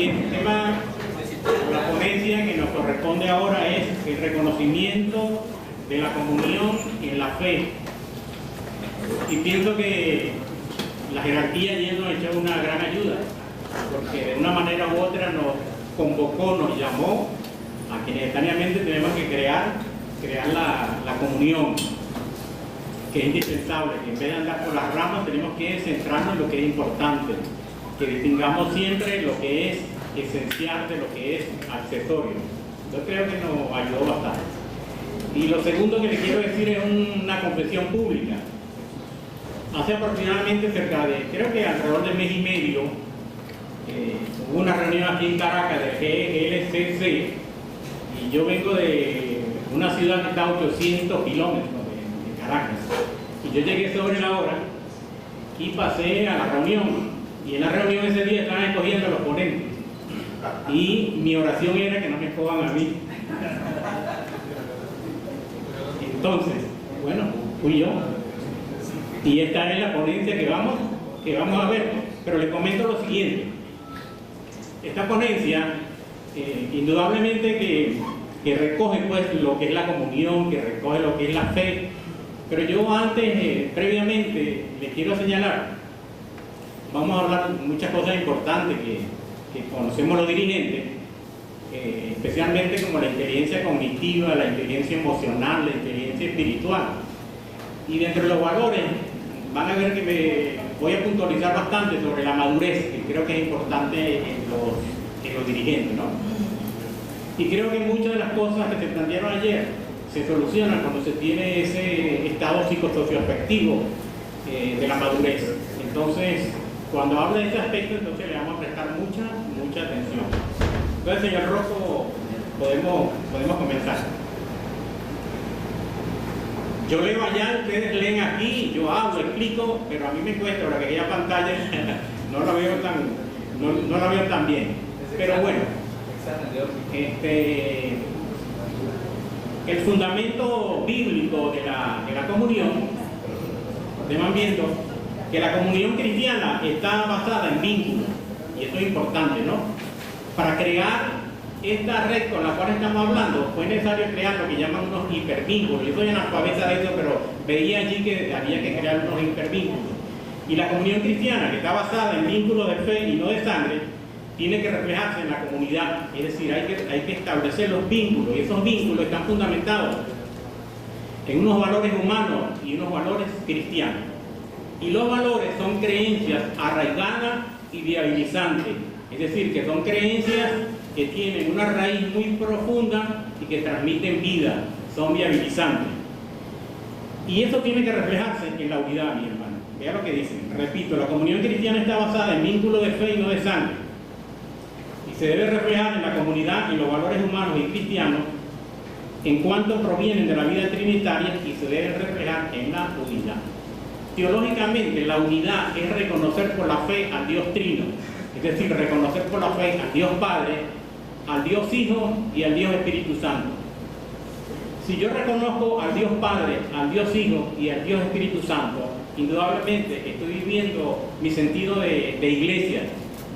Y el tema, la ponencia que nos corresponde ahora es el reconocimiento de la comunión en la fe. Y pienso que la jerarquía ayer nos ha hecho una gran ayuda, porque de una manera u otra nos convocó, nos llamó a que necesariamente tenemos que crear la comunión, que es indispensable, que en vez de andar por las ramas tenemos que centrarnos en lo que es importante, que distingamos siempre lo que es esencial de lo que es accesorio. Yo creo que nos ayudó bastante. Y lo segundo que le quiero decir es una confesión pública. Hace aproximadamente creo que alrededor de mes y medio, hubo una reunión aquí en Caracas del GLCC, y yo vengo de una ciudad que está a 800 kilómetros de Caracas, y yo llegué sobre la hora y pasé a la reunión, y en la reunión ese día estaban escogiendo a los ponentes, y mi oración era que no me escojan a mí. Entonces, bueno, fui yo. Y esta es la ponencia que vamos a ver. Pero les comento lo siguiente. Esta ponencia, indudablemente que recoge pues lo que es la comunión, que recoge lo que es la fe. Pero yo antes, previamente, les quiero señalar, vamos a hablar de muchas cosas importantes que conocemos los dirigentes, especialmente como la inteligencia cognitiva, la inteligencia emocional, la inteligencia espiritual. Y dentro de los valores, van a ver que me voy a puntualizar bastante sobre la madurez, que creo que es importante en los dirigentes, ¿no? Y creo que muchas de las cosas que se plantearon ayer se solucionan cuando se tiene ese estado psicosocioafectivo de la madurez. Entonces, cuando habla de ese aspecto, entonces le vamos a prestar mucha atención. Entonces, señor Rocco, podemos comenzar. Yo leo allá, ustedes leen aquí, yo hablo, explico, pero a mí me cuesta, ahora que aquella pantalla no la veo tan bien. Pero bueno, el fundamento bíblico de la comunión, ustedes van viendo que la comunión cristiana está basada en vínculos, y esto es importante, ¿no? Para crear esta red con la cual estamos hablando, fue necesario crear lo que llaman unos hipervínculos. Yo soy analfabeta de eso, pero veía allí que había que crear unos hipervínculos. Y la comunión cristiana, que está basada en vínculos de fe y no de sangre, tiene que reflejarse en la comunidad. Es decir, hay que establecer los vínculos, y esos vínculos están fundamentados en unos valores humanos y unos valores cristianos. Y los valores son creencias arraigadas y viabilizantes. Es decir, que son creencias que tienen una raíz muy profunda y que transmiten vida, son viabilizantes. Y eso tiene que reflejarse en la unidad, mi hermano. Vea lo que dice. Repito, la comunión cristiana está basada en vínculos de fe y no de sangre. Y se debe reflejar en la comunidad y los valores humanos y cristianos en cuanto provienen de la vida trinitaria, y se deben reflejar en la unidad. Teológicamente, la unidad es reconocer por la fe al Dios Trino. Es decir, reconocer por la fe al Dios Padre, al Dios Hijo y al Dios Espíritu Santo. Si yo reconozco al Dios Padre, al Dios Hijo y al Dios Espíritu Santo, indudablemente estoy viviendo mi sentido de iglesia.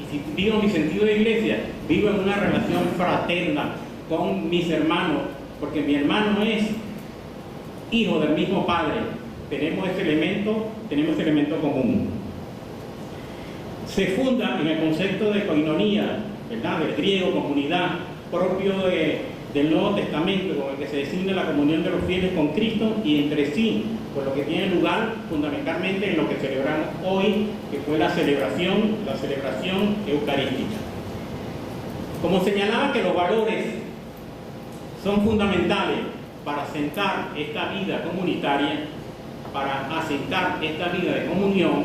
Y si vivo mi sentido de iglesia, vivo en una relación fraterna con mis hermanos, porque mi hermano es hijo del mismo Padre. Tenemos ese elemento común. Se funda en el concepto de koinonía, ¿verdad?, del griego, comunidad, propio del Nuevo Testamento, con el que se designa la comunión de los fieles con Cristo y entre sí, por lo que tiene lugar fundamentalmente en lo que celebramos hoy, que fue la celebración eucarística. Como señalaba que los valores son fundamentales para asentar esta vida comunitaria, para asentar esta vida de comunión,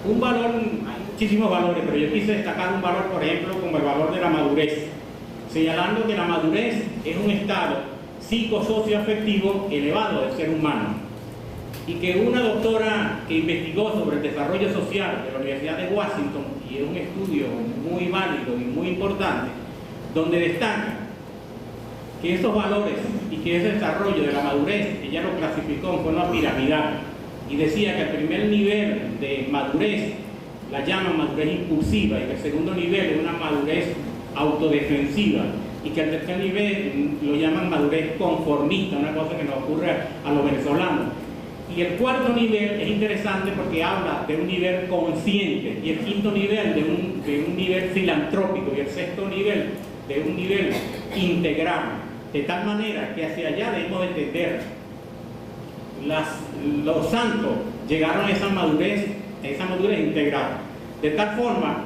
un valor, hay muchísimos valores, pero yo quise destacar un valor, por ejemplo, como el valor de la madurez, señalando que la madurez es un estado psicosocioafectivo elevado del ser humano, y que una doctora que investigó sobre el desarrollo social de la Universidad de Washington, y es un estudio muy válido y muy importante, donde destaca que esos valores y que ese desarrollo de la madurez, ella lo clasificó en forma piramidal, y decía que el primer nivel de madurez la llaman madurez impulsiva, y que el segundo nivel es una madurez autodefensiva, y que el tercer nivel lo llaman madurez conformista, una cosa que nos ocurre a los venezolanos. Y el cuarto nivel es interesante porque habla de un nivel consciente, y el quinto nivel de un nivel filantrópico, y el sexto nivel de un nivel integral, de tal manera que hacia allá debemos de tender. Los santos llegaron a esa madurez integral, de tal forma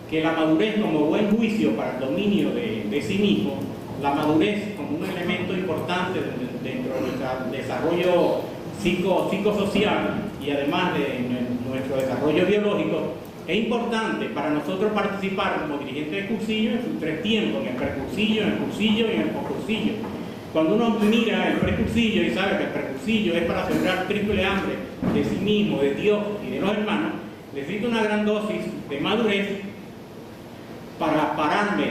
que la madurez como buen juicio para el dominio de sí mismo, la madurez como un elemento importante dentro de nuestro desarrollo psicosocial y además de nuestro desarrollo biológico, es importante para nosotros participar como dirigentes de cursillo en sus tres tiempos, en el precursillo, en el cursillo y en el poscursillo. Cuando uno mira el precursillo y sabe que el precursillo es para sembrar triple hambre de sí mismo, de Dios y de los hermanos, necesito una gran dosis de madurez para pararme,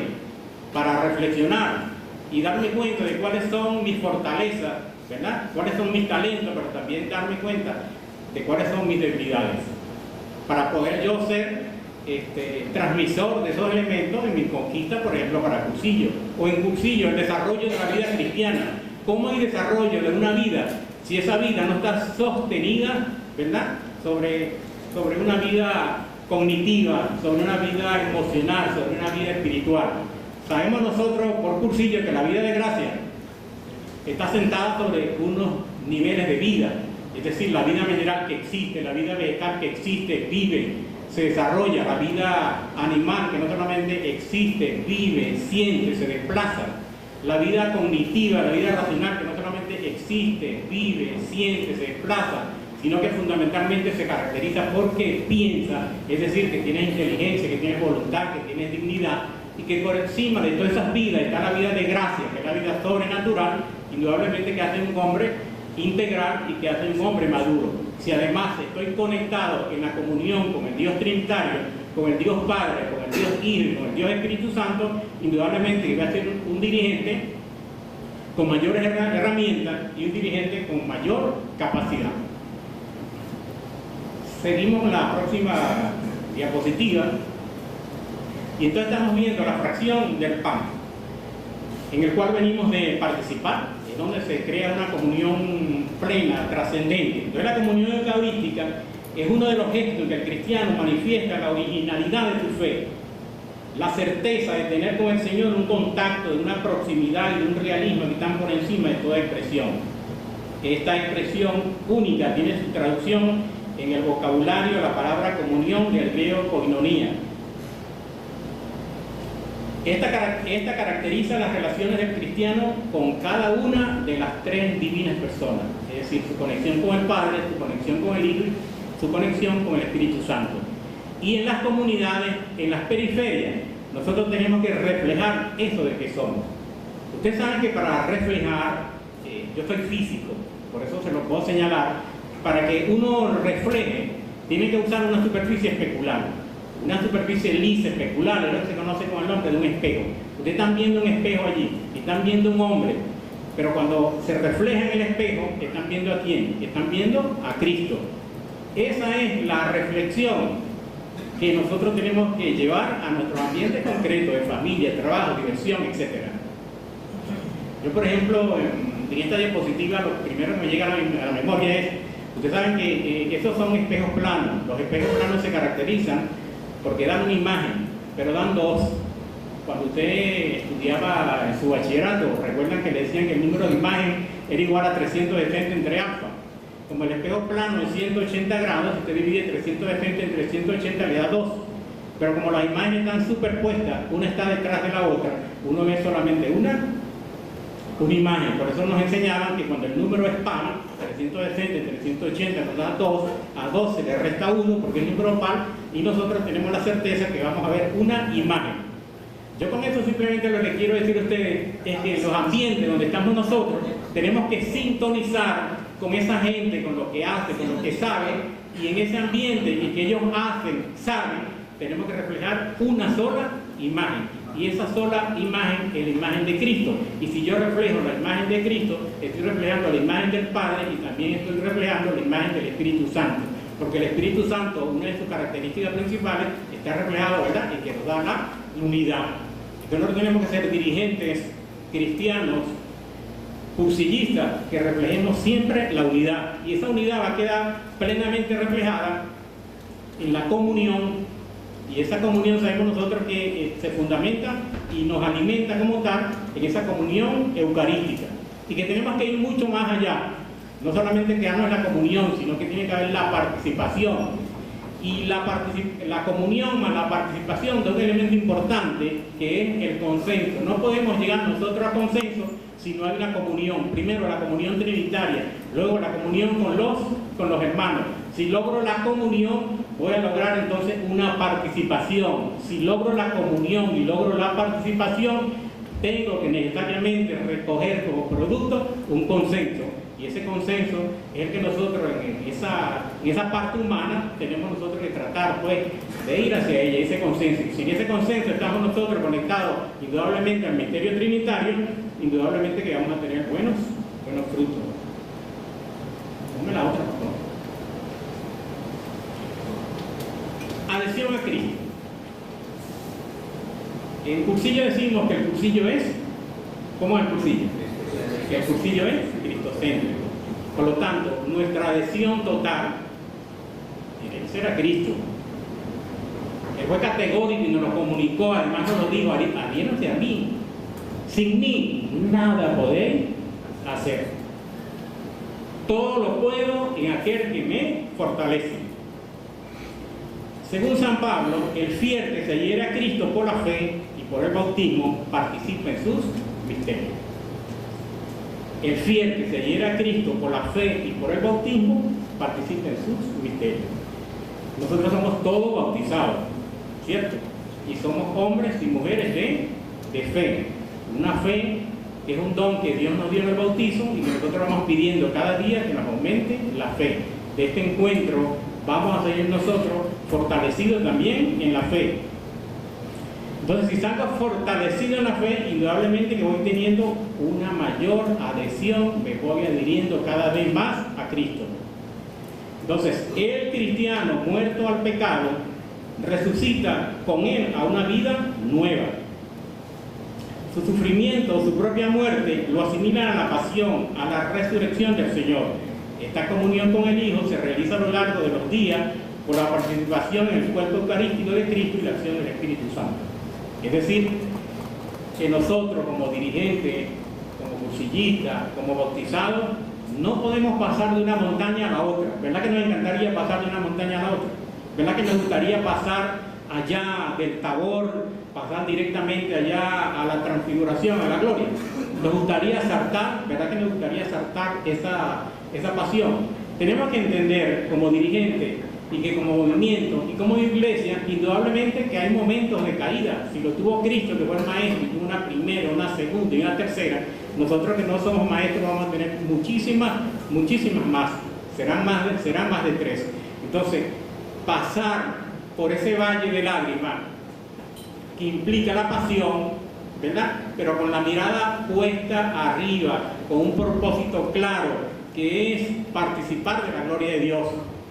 para reflexionar y darme cuenta de cuáles son mis fortalezas, ¿verdad? Cuáles son mis talentos, pero también darme cuenta de cuáles son mis debilidades, para poder yo ser transmisor de esos elementos en mi conquista, por ejemplo, para cursillo, o en cursillo, el desarrollo de la vida cristiana. ¿Cómo hay desarrollo de una vida si esa vida no está sostenida, ¿verdad?, sobre una vida cognitiva, sobre una vida emocional, sobre una vida espiritual? Sabemos nosotros por cursillo que la vida de gracia está sentada sobre unos niveles de vida, es decir, la vida mineral que existe, la vida vegetal que existe, vive, se desarrolla, la vida animal que no solamente existe, vive, siente, se desplaza, la vida cognitiva, la vida racional que no solamente existe, vive, siente, se desplaza, sino que fundamentalmente se caracteriza porque piensa, es decir, que tiene inteligencia, que tiene voluntad, que tiene dignidad, y que por encima de todas esas vidas está la vida de gracia, que es la vida sobrenatural, indudablemente que hace un hombre integral y que hace un hombre maduro. Si además estoy conectado en la comunión con el Dios Trinitario, con el Dios Padre, con el Dios Hijo y con el Dios Espíritu Santo, indudablemente que voy a ser un dirigente con mayores herramientas y un dirigente con mayor capacidad. Seguimos con la próxima diapositiva, y entonces estamos viendo la fracción del pan, en el cual venimos de participar, es donde se crea una comunión plena, trascendente. Entonces la comunión eucarística es uno de los gestos que el cristiano manifiesta la originalidad de su fe, la certeza de tener con el Señor un contacto, de una proximidad y de un realismo que están por encima de toda expresión. Esta expresión única tiene su traducción en el vocabulario de la palabra comunión del griego koinonia. Esta caracteriza las relaciones del cristiano con cada una de las tres divinas personas, es decir, su conexión con el Padre, su conexión con el Hijo y su conexión con el Espíritu Santo. Y en las comunidades, en las periferias, nosotros tenemos que reflejar eso de que somos. Ustedes saben que para reflejar, yo soy físico, por eso se lo puedo señalar, para que uno refleje, tiene que usar una superficie especular. Una superficie lisa, especular, es lo que se conoce con el nombre de un espejo. Ustedes están viendo un espejo allí, están viendo un hombre, pero cuando se refleja en el espejo, ¿están viendo a quién? Están viendo a Cristo. Esa es la reflexión que nosotros tenemos que llevar a nuestro ambiente concreto de familia, trabajo, diversión, etc. Yo, por ejemplo, en esta diapositiva, lo primero que me llega a la memoria es, ustedes saben que esos son espejos planos. Los espejos planos se caracterizan porque dan una imagen, pero dan dos. Cuando usted estudiaba en su bachillerato, recuerdan que le decían que el número de imagen era igual a 360 entre alfa. Como el espejo plano es 180 grados, usted divide 360 entre 180 le da 2. Pero como las imágenes están superpuestas, una está detrás de la otra, uno ve solamente una imagen. Por eso nos enseñaban que cuando el número es par, 360 entre 180 nos da 2, a 2 se le resta 1 porque es un número par, y nosotros tenemos la certeza que vamos a ver una imagen. Yo con eso simplemente lo que quiero decir a ustedes es que en los ambientes donde estamos nosotros tenemos que sintonizar con esa gente, con lo que hace, con lo que sabe, y en ese ambiente en que ellos hacen, saben, tenemos que reflejar una sola imagen. Y esa sola imagen es la imagen de Cristo. Y si yo reflejo la imagen de Cristo, estoy reflejando la imagen del Padre y también estoy reflejando la imagen del Espíritu Santo. porque el Espíritu Santo, una de sus características principales, está reflejado, ¿verdad?, en que nos da la unidad. Entonces nosotros tenemos que ser dirigentes cristianos, cursillistas, que reflejemos siempre la unidad, y esa unidad va a quedar plenamente reflejada en la comunión, y esa comunión sabemos nosotros que se fundamenta y nos alimenta como tal en esa comunión eucarística, y que tenemos que ir mucho más allá, no solamente quedarnos en la comunión, sino que tiene que haber la participación, y la comunión más la participación de un elemento importante que es el consenso. No podemos llegar nosotros a consenso si no hay una comunión. Primero la comunión trinitaria, luego la comunión con los hermanos. Si logro la comunión, voy a lograr entonces una participación. Si logro la comunión y logro la participación, tengo que necesariamente recoger como producto un consenso. Y ese consenso es el que nosotros en esa parte humana tenemos nosotros que tratar, pues, de ir hacia ella, ese consenso. Y si en ese consenso estamos nosotros conectados indudablemente al misterio trinitario, indudablemente que vamos a tener buenos frutos. Ponme la otra, por favor. Adhesión a Cristo. En cursillo decimos que el cursillo es, ¿cómo es el cursillo? Que el cursillo es cristocéntrico. Por lo tanto, nuestra adhesión total tiene que ser a Cristo. Él fue categórico y nos lo comunicó, además nos lo dijo: adhiéranse a mí. Sin mí nada podéis hacer. Todo lo puedo en aquel que me fortalece. Según San Pablo, el fiel que se adhiere a Cristo por la fe y por el bautismo participa en sus misterios. El fiel que se adhiere a Cristo por la fe y por el bautismo participa en sus misterios. Nosotros somos todos bautizados, ¿cierto? Y somos hombres y mujeres de fe. Una fe que es un don que Dios nos dio en el bautizo y que nosotros vamos pidiendo cada día que nos aumente la fe. De este encuentro vamos a seguir nosotros fortalecidos también en la fe. Entonces, si salgo fortalecido en la fe, indudablemente que voy teniendo una mayor adhesión, me voy adhiriendo cada vez más a Cristo. Entonces, el cristiano muerto al pecado resucita con él a una vida nueva. Su sufrimiento, su propia muerte, lo asimilan a la pasión, a la resurrección del Señor. Esta comunión con el Hijo se realiza a lo largo de los días por la participación en el cuerpo eucarístico de Cristo y la acción del Espíritu Santo. Es decir, que nosotros como dirigentes, como cursillistas, como bautizados, no podemos pasar de una montaña a la otra. ¿Verdad que nos encantaría pasar de una montaña a la otra? ¿Verdad que nos gustaría pasar allá del Tabor, pasar directamente allá a la transfiguración, a la gloria? Nos gustaría saltar, ¿verdad que nos gustaría saltar esa pasión? Tenemos que entender como dirigentes y que como movimiento y como iglesia, indudablemente que hay momentos de caída. Si lo tuvo Cristo, que fue el maestro, y tuvo una primera, una segunda y una tercera, nosotros que no somos maestros vamos a tener muchísimas más. Serán más de 3. Entonces, pasar por ese valle de lágrimas que implica la pasión, ¿verdad? Pero con la mirada puesta arriba, con un propósito claro, que es participar de la gloria de Dios,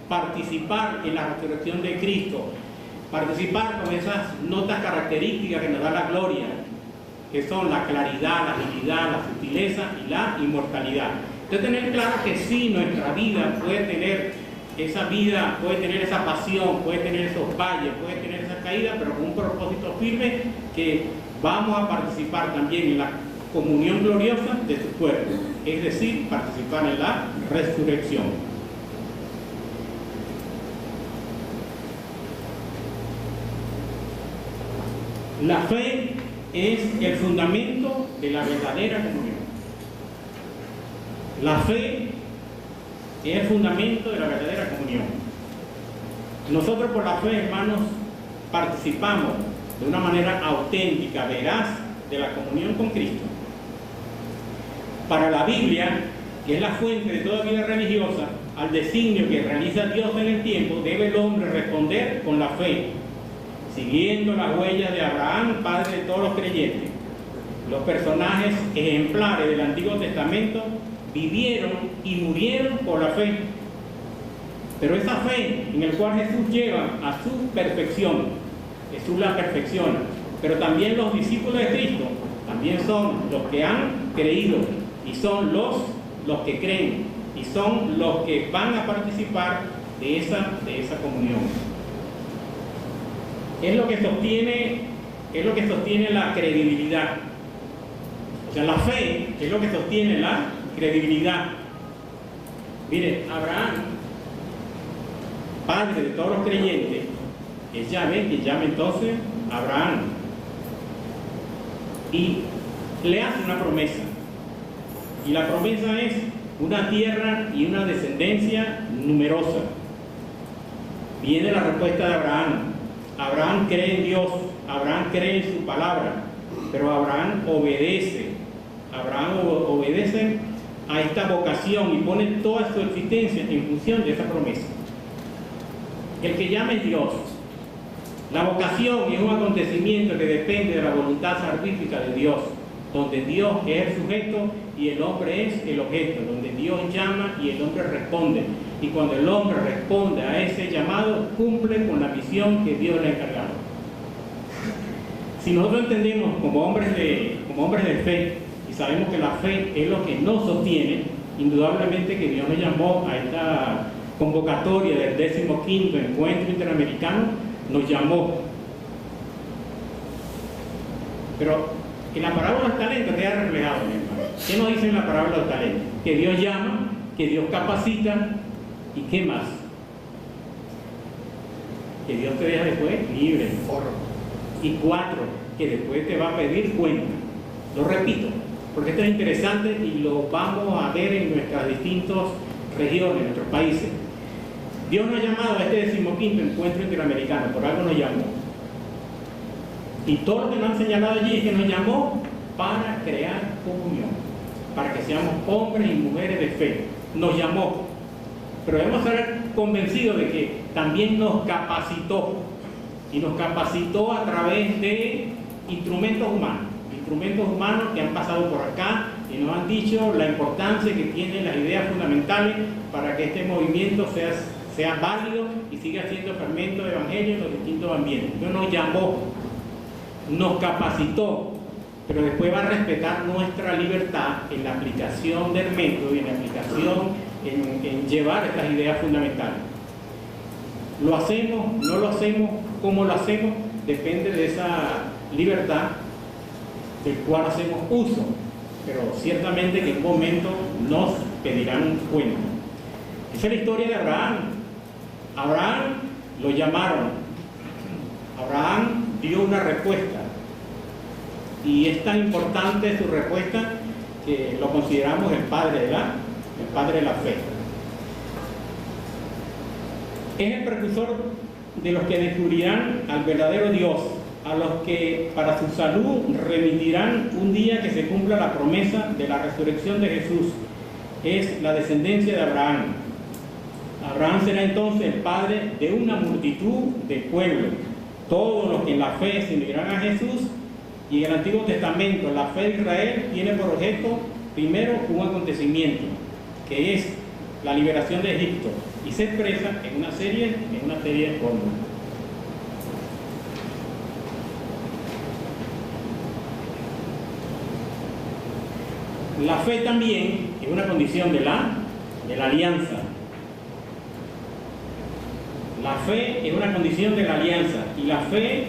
participar en la resurrección de Cristo, participar con esas notas características que nos da la gloria, que son la claridad, la agilidad, la sutileza y la inmortalidad. Entonces, tener claro que sí, nuestra vida puede tener esa pasión, puede tener esos valles, puede tener esa caída, pero con un propósito firme, que vamos a participar también en la comunión gloriosa de su cuerpo, es decir, participar en la resurrección. La fe es el fundamento de la verdadera comunión. La fe es el fundamento de la verdadera comunión. Nosotros por la fe, hermanos, participamos de una manera auténtica, veraz, de la comunión con Cristo. Para la Biblia, que es la fuente de toda vida religiosa, al designio que realiza Dios en el tiempo, debe el hombre responder con la fe, siguiendo las huellas de Abraham, padre de todos los creyentes. Los personajes ejemplares del Antiguo Testamento vivieron y murieron por la fe. Pero esa fe en la cual Jesús lleva a su perfección, Jesús la perfecciona, pero también los discípulos de Cristo también son los que han creído y son los que creen y son los que van a participar de esa comunión. Es lo que sostiene la credibilidad. O sea, la fe es lo que sostiene la credibilidad. Mire, Abraham, padre de todos los creyentes, es Yahvé que llama entonces a Abraham y le hace una promesa. Y la promesa es una tierra y una descendencia numerosa. Viene la respuesta de Abraham. Abraham cree en Dios, Abraham cree en su palabra, pero Abraham obedece. Abraham obedece a esta vocación y pone toda su existencia en función de esa promesa. El que llama es Dios. La vocación es un acontecimiento que depende de la voluntad salvífica de Dios, donde Dios es el sujeto y el hombre es el objeto, donde Dios llama y el hombre responde. Y cuando el hombre responde a ese llamado, cumple con la misión que Dios le ha encargado. Si nosotros entendemos como hombres de fe, y sabemos que la fe es lo que nos sostiene, indudablemente que Dios nos llamó a esta convocatoria del 15º Encuentro Interamericano, nos llamó. Pero en la parábola del talento queda reflejado, mi hermano. ¿Qué nos dice en la parábola del talento? Que Dios llama, que Dios capacita, ¿y qué más? Que Dios te deja después libre. Y 4, que después te va a pedir cuenta. Lo repito, porque esto es interesante y lo vamos a ver en nuestras distintas regiones, en nuestros países. Dios nos ha llamado a este 15º Encuentro Interamericano, por algo nos llamó. Y todo lo que nos han señalado allí es que nos llamó para crear comunión, para que seamos hombres y mujeres de fe. Nos llamó, pero debemos estar convencidos de que también nos capacitó, y nos capacitó a través de instrumentos humanos que han pasado por acá y nos han dicho la importancia que tienen las ideas fundamentales para que este movimiento sea válido y siga siendo fermento de evangelio en los distintos ambientes. Dios nos llamó, nos capacitó, pero después va a respetar nuestra libertad en la aplicación del método y en la aplicación en llevar estas ideas fundamentales. ¿Lo hacemos? ¿No lo hacemos? ¿Cómo lo hacemos? Depende de esa libertad del cual hacemos uso, pero ciertamente que en un momento nos pedirán cuenta. Esa es la historia de Abraham. Abraham lo llamaron, Abraham dio una respuesta y es tan importante su respuesta que lo consideramos el padre de la fe. Es el precursor de los que descubrirán al verdadero Dios, a los que para su salud remitirán un día que se cumpla la promesa de la resurrección de Jesús. Es la descendencia de Abraham. Abraham será entonces el padre de una multitud de pueblos. Todos los que en la fe se unirán a Jesús. Y en el Antiguo Testamento la fe de Israel tiene por objeto primero un acontecimiento, que es la liberación de Egipto, y se expresa en una serie de fórmulas. La fe también es una condición de la alianza. La fe es una condición de la alianza, y la fe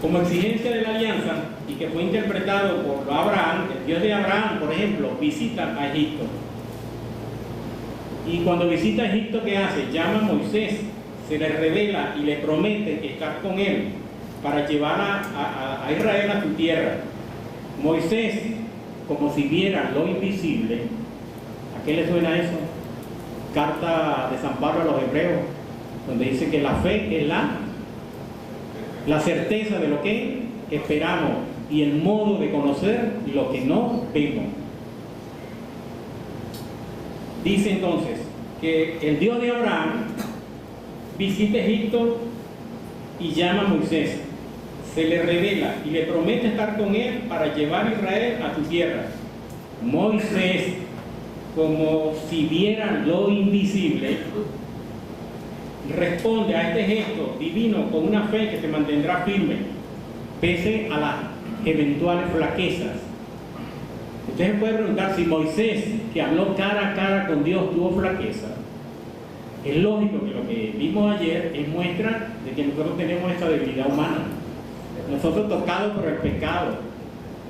como exigencia de la alianza, y que fue interpretado por Abraham, el Dios de Abraham, por ejemplo, visita a Egipto. Y cuando visita a Egipto, ¿qué hace? Llama a Moisés, se le revela y le promete estar con él para llevar a Israel a su tierra. Moisés, como si viera lo invisible. ¿A qué le suena eso? Carta de San Pablo a los Hebreos, donde dice que la fe es la certeza de lo que esperamos y el modo de conocer lo que no vemos. Dice entonces que el Dios de Abraham visita Egipto y llama a Moisés, se le revela y le promete estar con él para llevar a Israel a su tierra. Moisés, como si vieran lo invisible, responde a este gesto divino con una fe que se mantendrá firme, pese a las eventuales flaquezas. Ustedes pueden preguntar si Moisés, que habló cara a cara con Dios, tuvo flaqueza. Es lógico que lo que vimos ayer es muestra de que nosotros tenemos esta debilidad humana. Nosotros tocados por el pecado,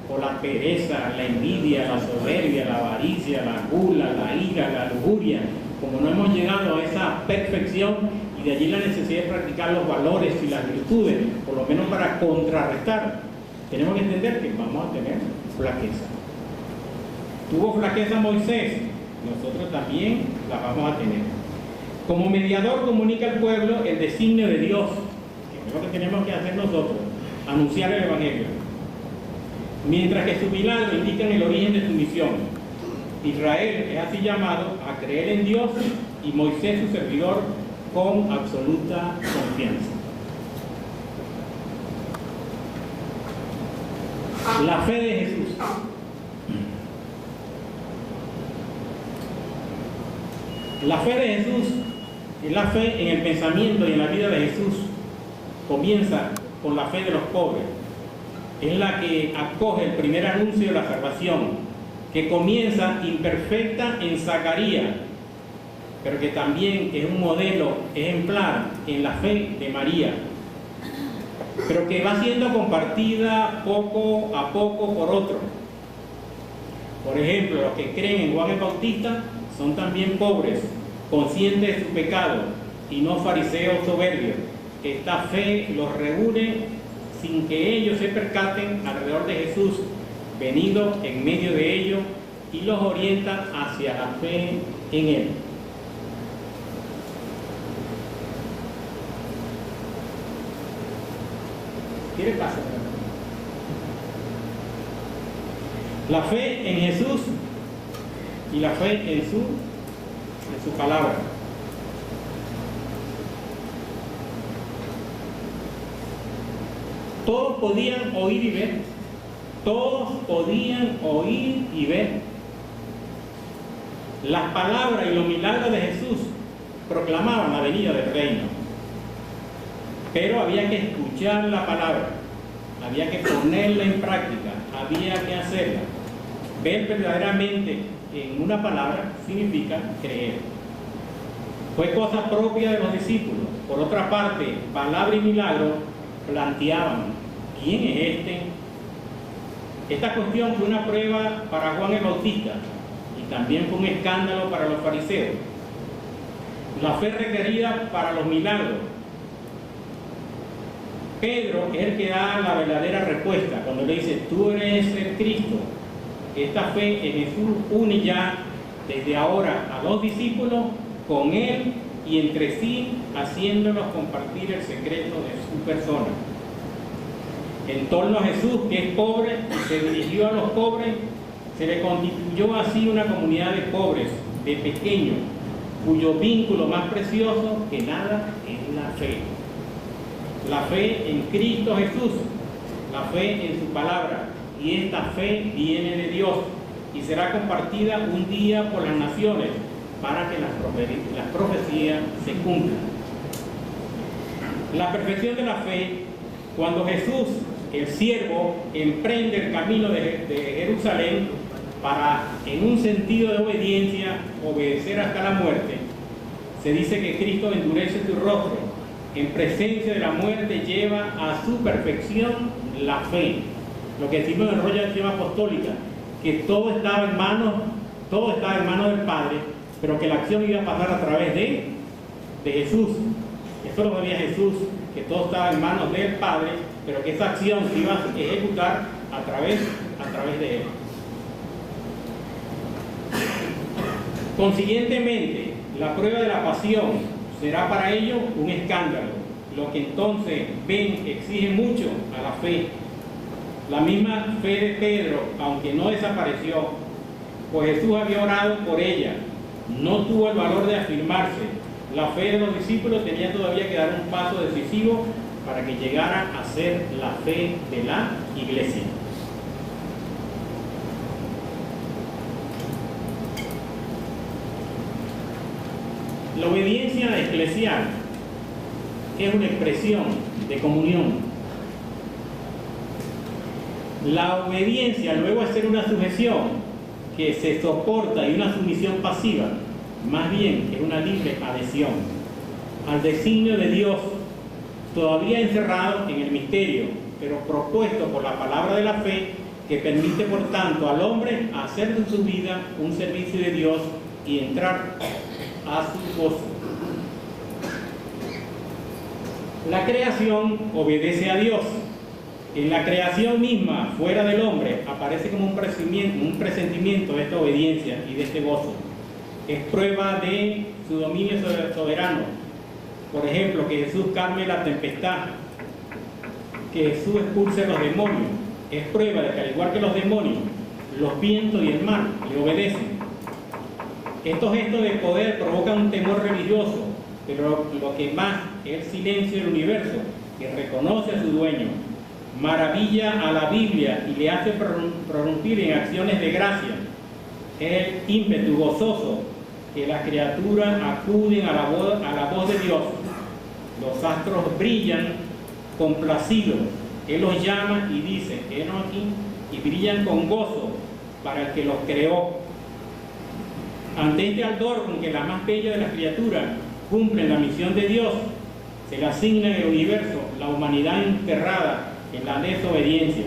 por la pereza, la envidia, la soberbia, la avaricia, la gula, la ira, la lujuria, como no hemos llegado a esa perfección, y de allí la necesidad de practicar los valores y las virtudes, por lo menos para contrarrestar, tenemos que entender que vamos a tener flaqueza. Tuvo flaqueza Moisés, nosotros también la vamos a tener. Como mediador comunica al pueblo el designio de Dios, que es lo que tenemos que hacer nosotros, anunciar el Evangelio. Mientras que su milagro indican el origen de su misión. Israel es así llamado a creer en Dios y Moisés su servidor con absoluta confianza. La fe de Jesús. La fe de Jesús es la fe en el pensamiento y en la vida de Jesús. Comienza con la fe de los pobres. Es la que acoge el primer anuncio de la salvación, que comienza imperfecta en Zacarías, pero que también es un modelo ejemplar en la fe de María, pero que va siendo compartida poco a poco por otros. Por ejemplo, los que creen en Juan el Bautista son también pobres, conscientes de su pecado y no fariseos soberbios. Esta fe los reúne sin que ellos se percaten alrededor de Jesús, venido en medio de ellos, y los orienta hacia la fe en Él. ¿Qué le pasa? La fe en Jesús y la fe en su palabra. Todos podían oír y ver. Todos podían oír y ver. Las palabras y los milagros de Jesús proclamaban la venida del reino. Pero había que escuchar la palabra, había que ponerla en práctica, había que hacerla. Ver verdaderamente en una palabra significa creer. Fue cosa propia de los discípulos. Por otra parte, palabra y milagro planteaban: ¿quién es este? Esta cuestión fue una prueba para Juan el Bautista y también fue un escándalo para los fariseos. La fe requerida para los milagros. Pedro es el que da la verdadera respuesta cuando le dice: tú eres el Cristo. Esta fe en Jesús une ya desde ahora a los discípulos con Él y entre sí, haciéndolos compartir el secreto de su persona. En torno a Jesús, que es pobre y se dirigió a los pobres, se le constituyó así una comunidad de pobres, de pequeños, cuyo vínculo más precioso que nada es la fe. La fe en Cristo Jesús, la fe en su palabra, y esta fe viene de Dios y será compartida un día por las naciones para que las profecías se cumplan. La perfección de la fe, cuando Jesús, el siervo, emprende el camino de Jerusalén para, en un sentido de obediencia, obedecer hasta la muerte, se dice que Cristo endurece su rostro. En presencia de la muerte lleva a su perfección la fe. Lo que decimos en el rollo de acción apostólica, que todo estaba en manos del Padre, pero que la acción iba a pasar a través de Jesús. Eso lo sabía Jesús, que todo estaba en manos del Padre, pero que esa acción se iba a ejecutar a través de Él. Consiguientemente, la prueba de la pasión será para ellos un escándalo, lo que entonces ven exige mucho a la fe. La misma fe de Pedro, aunque no desapareció, pues Jesús había orado por ella, no tuvo el valor de afirmarse. La fe de los discípulos tenía todavía que dar un paso decisivo para que llegara a ser la fe de la iglesia. La obediencia eclesial es una expresión de comunión. La obediencia, luego de ser una sujeción que se soporta y una sumisión pasiva, más bien es una libre adhesión al designio de Dios, todavía encerrado en el misterio, pero propuesto por la palabra de la fe, que permite por tanto al hombre hacer de su vida un servicio de Dios y entrar a su gozo. La creación obedece a Dios. En la creación misma, fuera del hombre, aparece como un presentimiento de esta obediencia y de este gozo. Es prueba de su dominio soberano. Por ejemplo, que Jesús calme la tempestad, que Jesús expulse los demonios. Es prueba de que, al igual que los demonios, los vientos y el mar le obedecen. Estos gestos de poder provocan un temor religioso, pero lo que más es el silencio del universo, que reconoce a su dueño, maravilla a la Biblia y le hace prorrumpir en acciones de gracia. Es el ímpetu gozoso que las criaturas acuden a la voz de Dios. Los astros brillan complacidos. Él los llama y dice, heno aquí, y brillan con gozo para el que los creó. Ante este ardor con que la más bella de las criaturas cumplen la misión de Dios, se le asigna en el universo la humanidad enterrada en la desobediencia,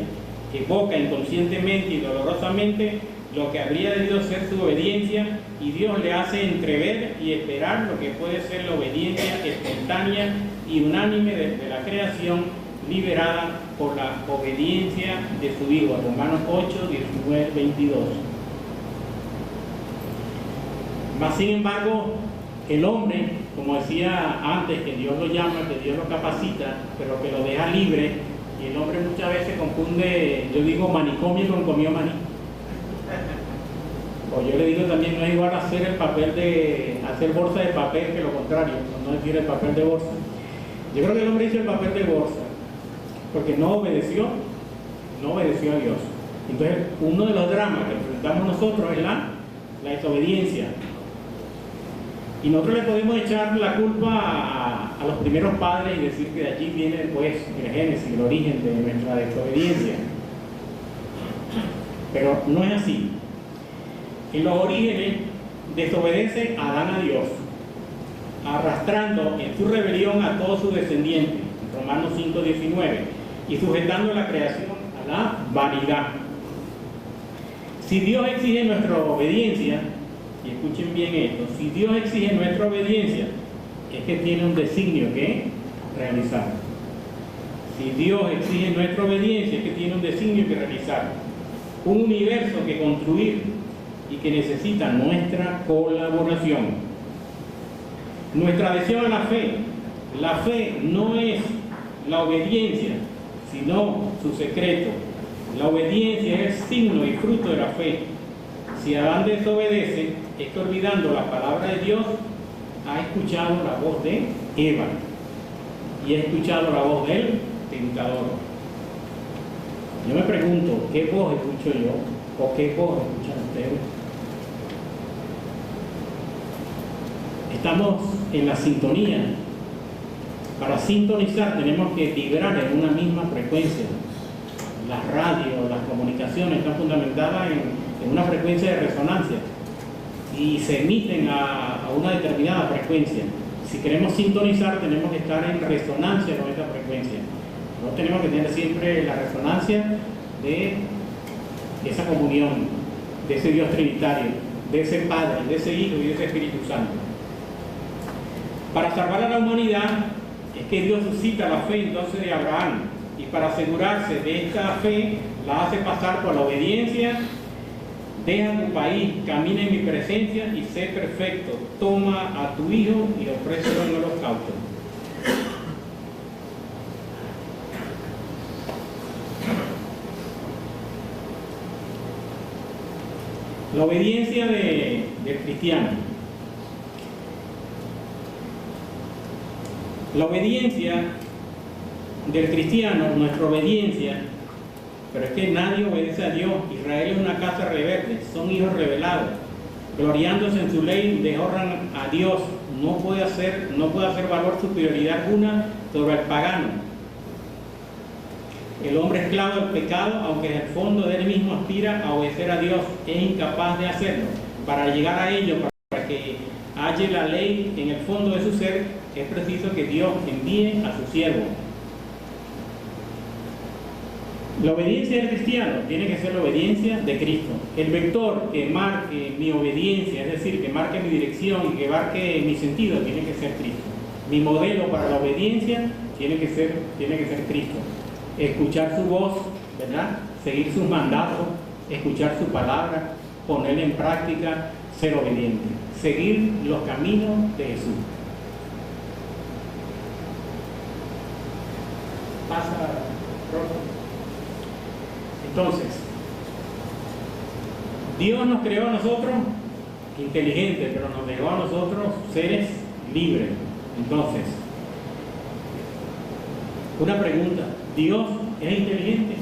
que evoca inconscientemente y dolorosamente lo que habría debido ser su obediencia, y Dios le hace entrever y esperar lo que puede ser la obediencia espontánea y unánime de la creación, liberada por la obediencia de su Hijo. Romanos 8, 19, 22. Mas sin embargo, el hombre, como decía antes, que Dios lo llama, que Dios lo capacita, pero que lo deja libre, y el hombre muchas veces confunde, yo digo manicomio con comió maní. O yo le digo también, no es igual hacer el papel hacer bolsa de papel que lo contrario, no decir el papel de bolsa. Yo creo que el hombre hizo el papel de bolsa, porque no obedeció a Dios. Entonces, uno de los dramas que enfrentamos nosotros es la desobediencia. Y nosotros le podemos echar la culpa a los primeros padres y decir que de allí viene pues el génesis, el origen de nuestra desobediencia. Pero no es así. En los orígenes desobedece Adán a Dios, arrastrando en su rebelión a todos sus descendientes, Romanos 5:19, y sujetando la creación a la vanidad. Si Dios exige nuestra obediencia, y escuchen bien esto, si Dios exige nuestra obediencia, es que tiene un designio que realizar. Si Dios exige nuestra obediencia, es que tiene un designio que realizar. Un universo que construir y que necesita nuestra colaboración. Nuestra adhesión a la fe. La fe no es la obediencia, sino su secreto. La obediencia es el signo y fruto de la fe. Si Adán desobedece, es que olvidando la palabra de Dios, ha escuchado la voz de Eva y ha escuchado la voz del tentador. Yo me pregunto, ¿qué voz escucho yo? ¿O qué voz escuchan ustedes? Estamos en la sintonía. Para sintonizar tenemos que vibrar en una misma frecuencia. Las radios, las comunicaciones están fundamentadas en una frecuencia de resonancia y se emiten a una determinada frecuencia. Si queremos sintonizar, tenemos que estar en resonancia con esta frecuencia. No tenemos que tener siempre la resonancia de esa comunión, de ese Dios trinitario, de ese Padre, de ese Hijo y de ese Espíritu Santo. Para salvar a la humanidad es que Dios suscita la fe entonces de Abraham, y para asegurarse de esta fe la hace pasar por la obediencia. Deja tu país, camina en mi presencia y sé perfecto. Toma a tu hijo y ofrécelo en holocausto. La obediencia del cristiano. La obediencia del cristiano, nuestra obediencia, pero es que nadie obedece a Dios. Israel es una casa rebelde, son hijos rebelados, gloriándose en su ley, deshonran a Dios, no puede hacer valor superioridad alguna sobre el pagano. El hombre esclavo del pecado, aunque en el fondo de él mismo aspira a obedecer a Dios, es incapaz de hacerlo. Para llegar a ello, para que halle la ley en el fondo de su ser, es preciso que Dios envíe a su siervo. La obediencia del cristiano tiene que ser la obediencia de Cristo. El vector que marque mi obediencia, es decir, que marque mi dirección y que marque mi sentido, tiene que ser Cristo. Mi modelo para la obediencia tiene que ser Cristo. Escuchar su voz, ¿verdad? Seguir sus mandatos, escuchar su palabra, ponerla en práctica, ser obediente. Seguir los caminos de Jesús. Pasa, Rosa. Entonces, Dios nos creó a nosotros inteligentes, pero nos dejó a nosotros seres libres. Entonces, una pregunta, ¿Dios es inteligente?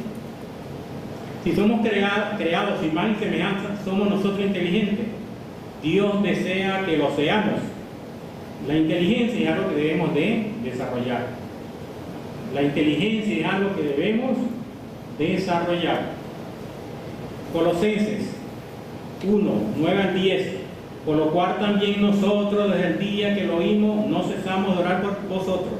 Si somos creados sin mal y semejanza, ¿somos nosotros inteligentes? Dios desea que lo seamos. La inteligencia es algo que debemos de desarrollar. La inteligencia es algo que debemos desarrollar. Colosenses 1, 9 al 10. Por lo cual también nosotros desde el día que lo oímos no cesamos de orar por vosotros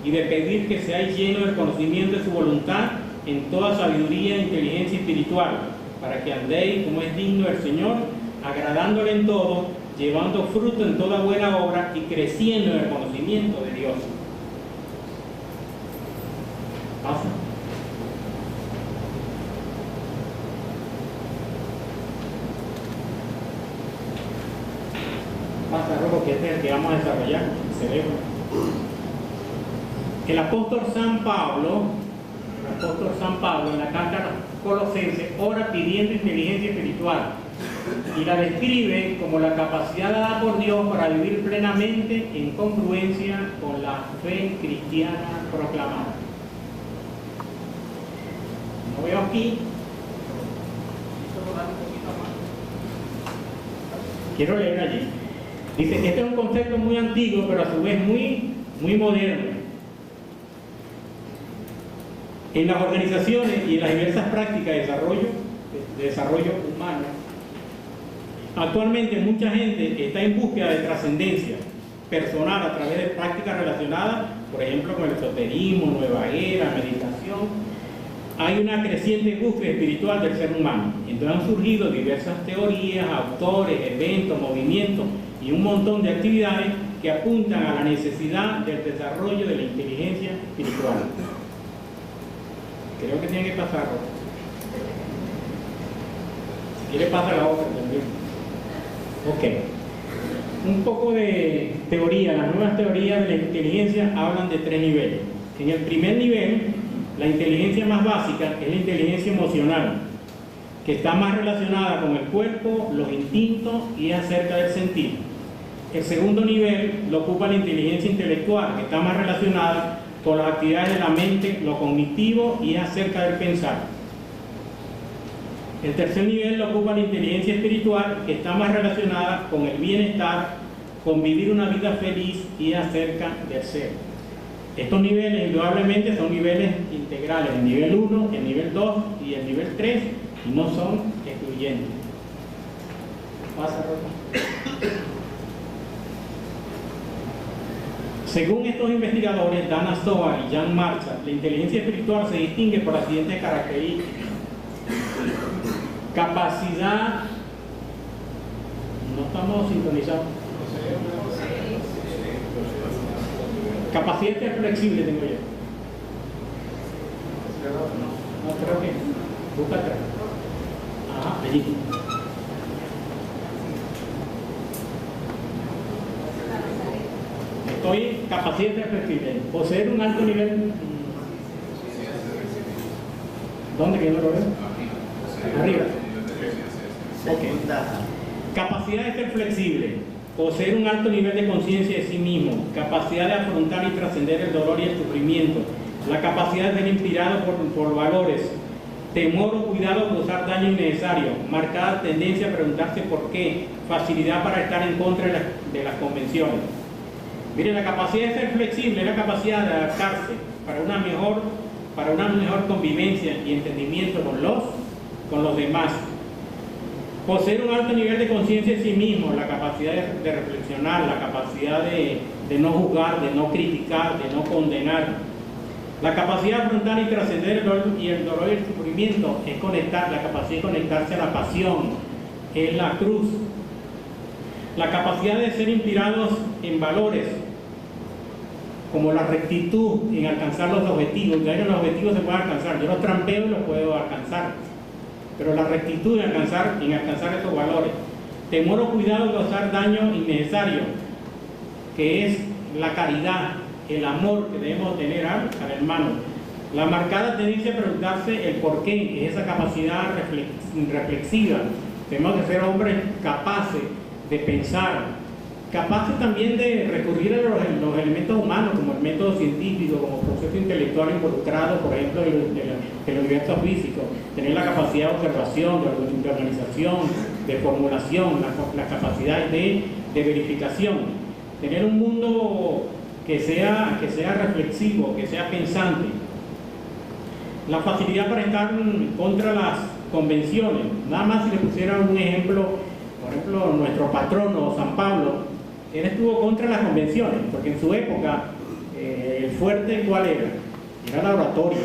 y de pedir que seáis llenos del conocimiento de su voluntad en toda sabiduría e inteligencia espiritual, para que andéis como es digno del Señor, agradándole en todo, llevando fruto en toda buena obra y creciendo en el conocimiento de Dios. ¿Pasa? Pasa, Rojo, que este es el que vamos a desarrollar, el cerebro. El apóstol San Pablo en la carta a los Colosenses ora pidiendo inteligencia espiritual y la describe como la capacidad dada por Dios para vivir plenamente en congruencia con la fe cristiana proclamada. No veo aquí. Quiero leer allí. Dice que este es un concepto muy antiguo, pero a su vez muy moderno. En las organizaciones y en las diversas prácticas de desarrollo humano, actualmente mucha gente está en búsqueda de trascendencia personal a través de prácticas relacionadas, por ejemplo, con el esoterismo, nueva era, meditación. Hay una creciente búsqueda espiritual del ser humano. Entonces han surgido diversas teorías, autores, eventos, movimientos y un montón de actividades que apuntan a la necesidad del desarrollo de la inteligencia espiritual. Creo que tiene que pasar. Si quiere pasa la otra también. Ok. Un poco de teoría. Las nuevas teorías de la inteligencia hablan de 3 niveles. En el primer nivel, la inteligencia más básica es la inteligencia emocional, que está más relacionada con el cuerpo, los instintos y es acerca del sentir. El segundo nivel lo ocupa la inteligencia intelectual, que está más relacionada con las actividades de la mente, lo cognitivo y es acerca del pensar. El tercer nivel lo ocupa la inteligencia espiritual, que está más relacionada con el bienestar, con vivir una vida feliz y es acerca del ser. Estos niveles indudablemente son niveles integrales, el nivel 1, el nivel 2 y el nivel 3, y no son excluyentes. Pasa, Rosa. Según estos investigadores, Dana Zohar y Jan Marshall, la inteligencia espiritual se distingue por las siguientes características. Capacidad, no estamos sintonizados. Capacidad de ser flexible tengo yo. No creo que. Busca atrás. Ajá, allí. Estoy capacidad de ser flexible. Poseer un alto nivel. ¿Dónde que yo no lo veo? Arriba. Ok. Capacidad de ser flexible. Poseer un alto nivel de conciencia de sí mismo, capacidad de afrontar y trascender el dolor y el sufrimiento, la capacidad de ser inspirado por valores, temor o cuidado de causar daño innecesario, marcada tendencia a preguntarse por qué, facilidad para estar en contra de las convenciones. Mire, la capacidad de ser flexible es la capacidad de adaptarse para una mejor convivencia y entendimiento con los demás. Poseer un alto nivel de conciencia de sí mismo, la capacidad de reflexionar, la capacidad de no juzgar, de no criticar, de no condenar. La capacidad de afrontar y trascender el dolor y el sufrimiento es la capacidad de conectarse a la pasión, es la cruz. La capacidad de ser inspirados en valores, como la rectitud en alcanzar los objetivos. Ya que los objetivos se pueden alcanzar, yo los trampeo y los puedo alcanzar, pero la rectitud en alcanzar esos valores. Temor o cuidado de causar daño innecesario, que es la caridad, el amor que debemos tener al hermano. La marcada tendencia a preguntarse el por qué, que es esa capacidad reflexiva. Tenemos que ser hombres capaces de pensar, capaces también de recurrir a los elementos humanos, como el método científico, como proceso intelectual involucrado, por ejemplo, del universo físico, tener la capacidad de observación, de organización, de formulación, las capacidades de verificación, tener un mundo que sea reflexivo, que sea pensante. La facilidad para estar contra las convenciones. Nada más si le pusiera un ejemplo, por ejemplo, nuestro patrono San Pablo, él estuvo contra las convenciones, porque en su época el fuerte, ¿cuál era? Era la oratoria.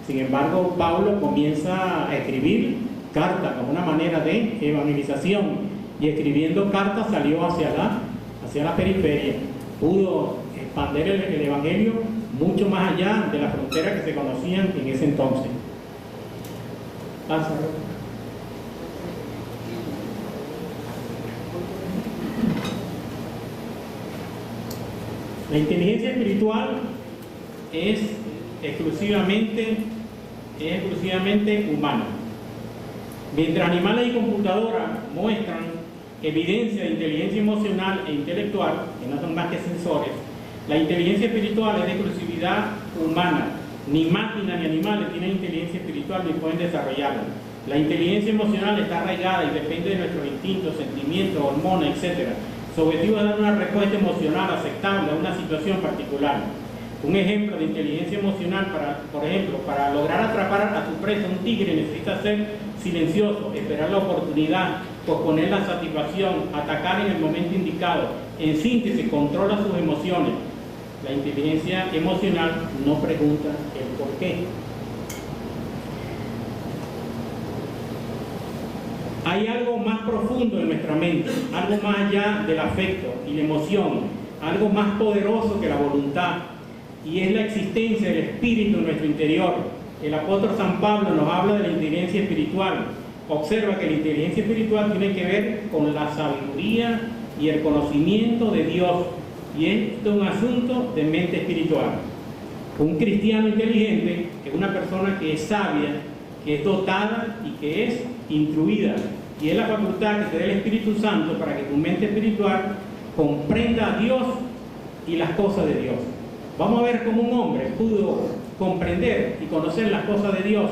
Sin embargo, Pablo comienza a escribir cartas como una manera de evangelización, y escribiendo cartas salió hacia la periferia. Pudo expandir el evangelio mucho más allá de las fronteras que se conocían en ese entonces. Pasa. La inteligencia espiritual es exclusivamente humana. Mientras animales y computadoras muestran evidencia de inteligencia emocional e intelectual, que no son más que sensores, la inteligencia espiritual es de exclusividad humana. Ni máquinas ni animales tienen inteligencia espiritual ni pueden desarrollarla. La inteligencia emocional está arraigada y depende de nuestros instintos, sentimientos, hormonas, etc. Su objetivo es dar una respuesta emocional aceptable a una situación particular. Un ejemplo de inteligencia emocional, por ejemplo, para lograr atrapar a su presa, un tigre necesita ser silencioso, esperar la oportunidad, posponer la satisfacción, atacar en el momento indicado. En síntesis, controla sus emociones. La inteligencia emocional no pregunta el por qué. Hay algo más profundo en nuestra mente, algo más allá del afecto y la emoción, algo más poderoso que la voluntad, y es la existencia del espíritu en nuestro interior. El apóstol San Pablo nos habla de la inteligencia espiritual. Observa que la inteligencia espiritual tiene que ver con la sabiduría y el conocimiento de Dios, y es un asunto de mente espiritual. Un cristiano inteligente es una persona que es sabia, que es dotada y que es instruida, y es la facultad que te da el Espíritu Santo para que tu mente espiritual comprenda a Dios y las cosas de Dios. Vamos a ver cómo un hombre pudo comprender y conocer las cosas de Dios,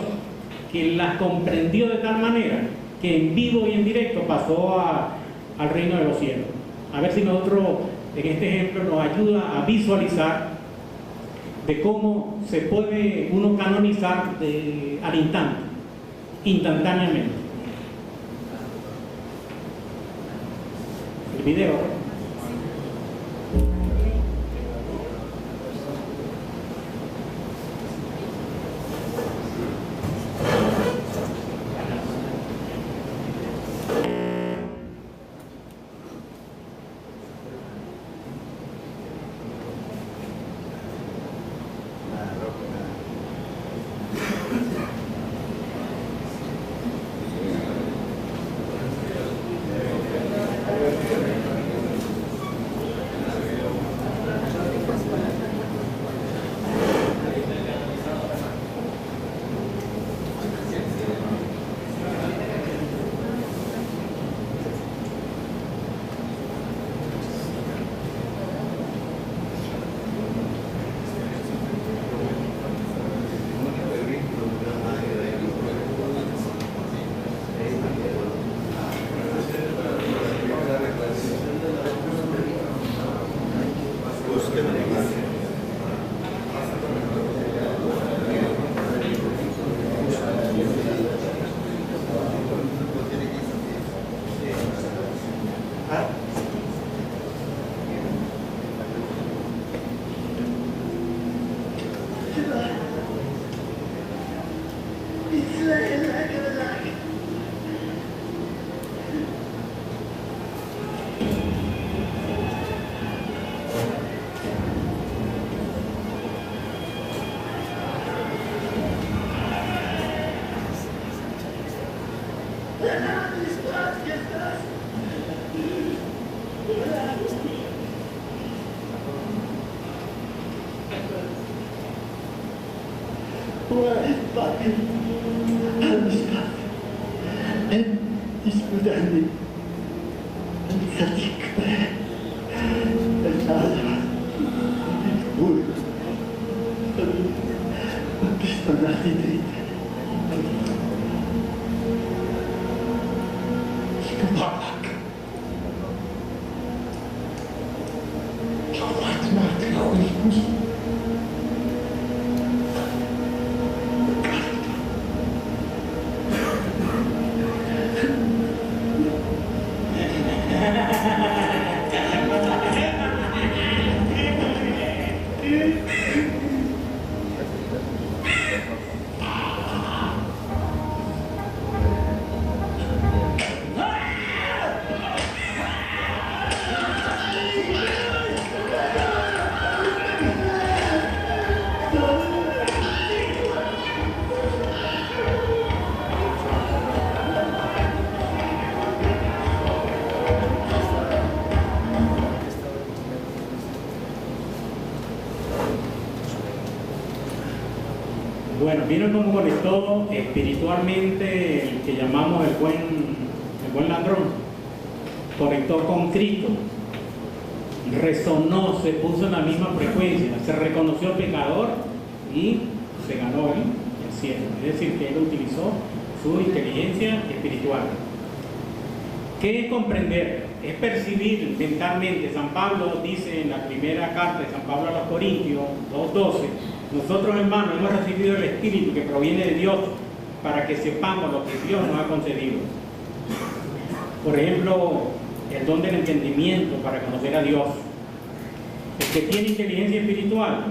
que las comprendió de tal manera que en vivo y en directo pasó al reino de los cielos. A ver si nosotros en este ejemplo nos ayuda a visualizar de cómo se puede uno canonizar al instante, instantáneamente. El video. Bueno, ¿vieron cómo conectó espiritualmente el que llamamos el buen ladrón? Conectó con Cristo, resonó, se puso en la misma frecuencia, se reconoció pecador y se ganó el cielo. Es decir, que él utilizó su inteligencia espiritual. ¿Qué es comprender? Es percibir mentalmente. San Pablo dice en la primera carta de San Pablo a los Corintios 2:12: nosotros, hermanos, hemos recibido el Espíritu que proviene de Dios para que sepamos lo que Dios nos ha concedido. Por ejemplo, el don del entendimiento para conocer a Dios. El que tiene inteligencia espiritual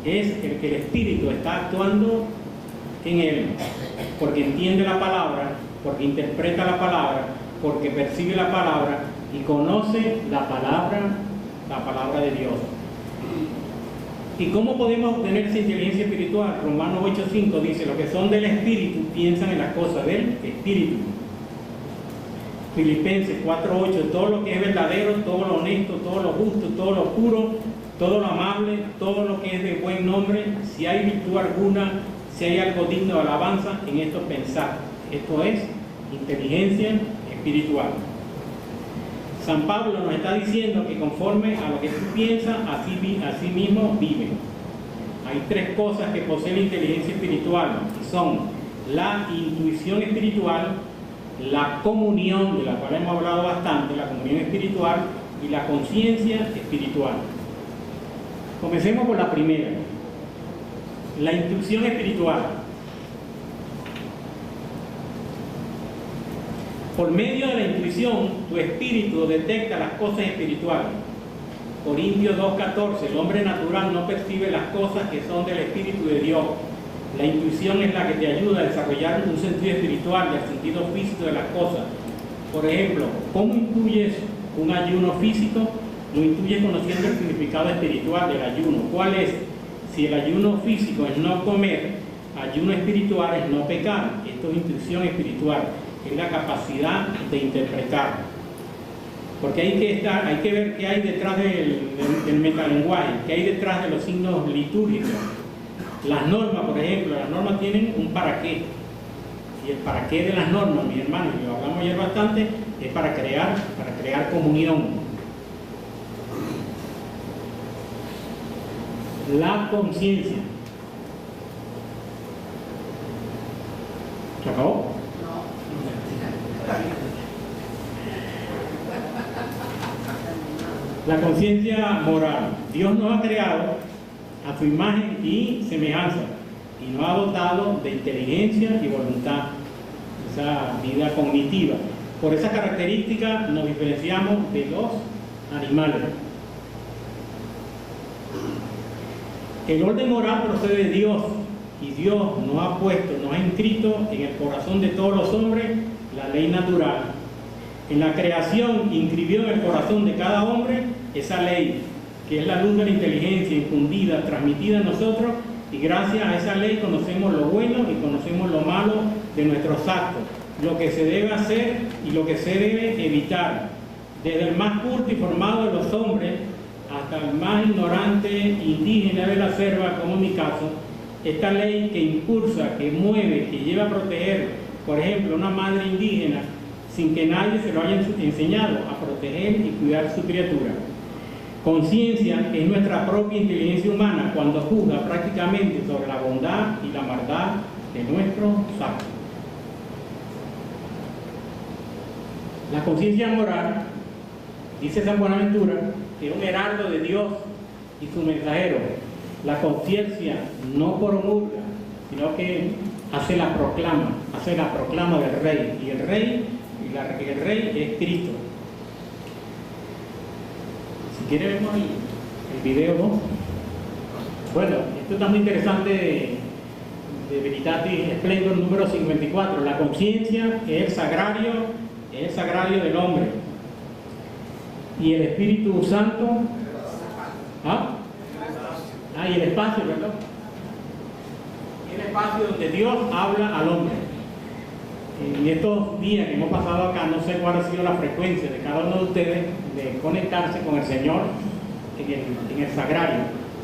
es el que el Espíritu está actuando en él, porque entiende la palabra, porque interpreta la palabra, porque percibe la palabra y conoce la palabra de Dios. ¿Y cómo podemos obtener esa inteligencia espiritual? Romanos 8:5 dice: los que son del Espíritu piensan en las cosas del Espíritu. Filipenses 4:8: todo lo que es verdadero, todo lo honesto, todo lo justo, todo lo puro, todo lo amable, todo lo que es de buen nombre, si hay virtud alguna, si hay algo digno de alabanza, en esto pensad. Esto es inteligencia espiritual. San Pablo nos está diciendo que conforme a lo que tú piensas, así mismo vive. Hay tres cosas que posee la inteligencia espiritual, y son la intuición espiritual, la comunión, de la cual hemos hablado bastante, la comunión espiritual, y la conciencia espiritual. Comencemos por la primera, la intuición espiritual. Por medio de la intuición, tu espíritu detecta las cosas espirituales. Corintios 2:14: el hombre natural no percibe las cosas que son del Espíritu de Dios. La intuición es la que te ayuda a desarrollar un sentido espiritual y el sentido físico de las cosas. Por ejemplo, ¿cómo intuyes un ayuno físico? Lo intuyes conociendo el significado espiritual del ayuno. ¿Cuál es? Si el ayuno físico es no comer, ayuno espiritual es no pecar. Esto es intuición espiritual. Es la capacidad de interpretar, porque hay que ver qué hay detrás del metalenguaje, qué hay detrás de los signos litúrgicos. Las normas, por ejemplo, las normas tienen un para qué, y el para qué de las normas, mis hermanos, y lo hablamos ayer bastante, es para crear comunión. La conciencia. ¿Se acabó? La conciencia moral. Dios nos ha creado a su imagen y semejanza y nos ha dotado de inteligencia y voluntad, esa vida cognitiva. Por esa característica nos diferenciamos de los animales. El orden moral procede de Dios, y Dios nos ha puesto, nos ha inscrito en el corazón de todos los hombres la ley natural. En la creación inscribió en el corazón de cada hombre esa ley, que es la luz de la inteligencia infundida, transmitida a nosotros, y gracias a esa ley conocemos lo bueno y conocemos lo malo de nuestros actos. lo que se debe hacer y lo que se debe evitar, desde el más culto y formado de los hombres hasta el más ignorante indígena de la selva, como en mi caso. Esta ley que impulsa, que mueve, que lleva a proteger, por ejemplo, una madre indígena, sin que nadie se lo haya enseñado a proteger y cuidar su criatura. Conciencia es nuestra propia inteligencia humana cuando juzga prácticamente sobre la bondad y la maldad de nuestros actos. La conciencia moral, dice San Buenaventura, que es un heraldo de Dios y su mensajero. La conciencia no promulga, sino que hace la proclama del Rey. Y el Rey es Cristo. Si quiere vemos el video, ¿no? Bueno, esto está muy interesante de Veritatis Splendor número 54. La conciencia es el sagrario del hombre. Y el Espíritu Santo, y el espacio, ¿verdad? El espacio donde Dios habla al hombre. En estos días que hemos pasado acá, no sé cuál ha sido la frecuencia de cada uno de ustedes de conectarse con el Señor en el sagrario,